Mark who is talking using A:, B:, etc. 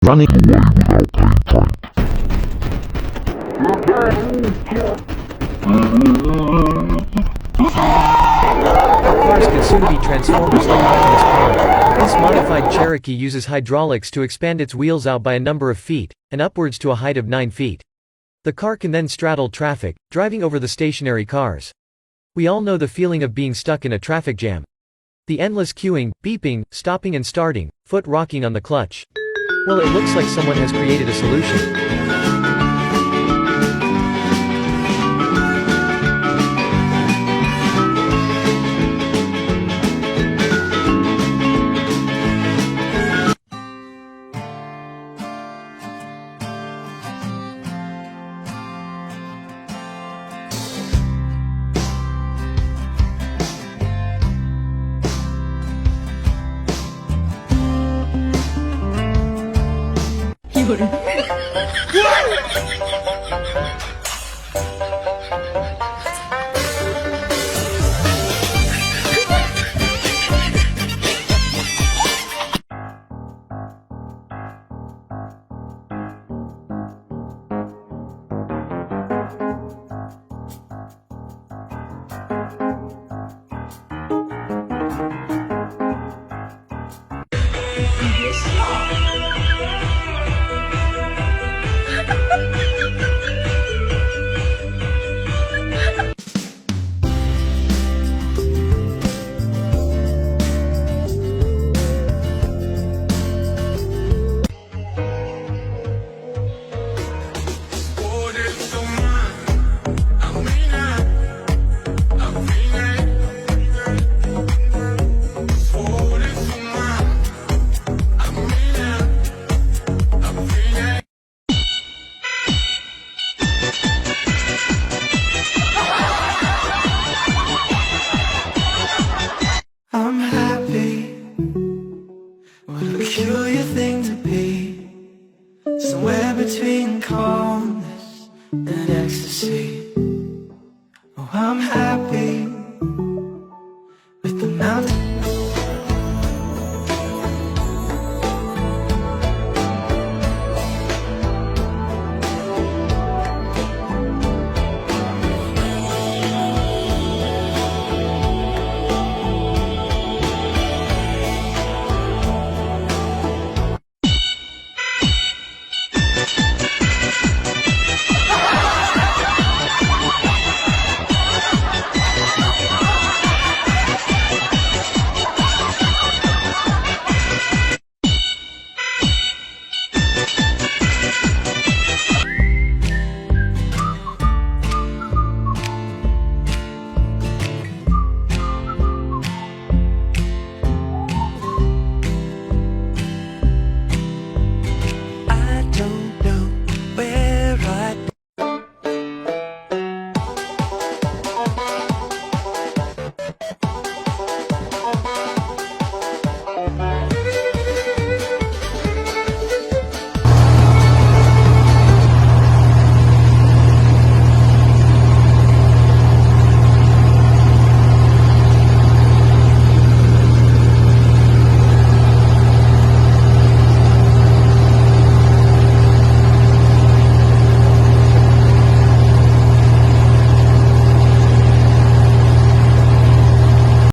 A: Running away without paying
B: Cars could soon be Transformers like Optimus Prime. This modified Cherokee uses hydraulics to expand its wheels out by a number of feet, and upwards to a height of 9 feet. The car can then straddle traffic, driving over the stationary cars. We all know the feeling of being stuck in a traffic jam. The endless queuing, beeping, stopping and starting, foot rocking on the clutch. Well, it looks like someone has created a solution.
C: I'm happy, what a peculiar thing to be, somewhere between calmness and ecstasy. Oh, I'm happy.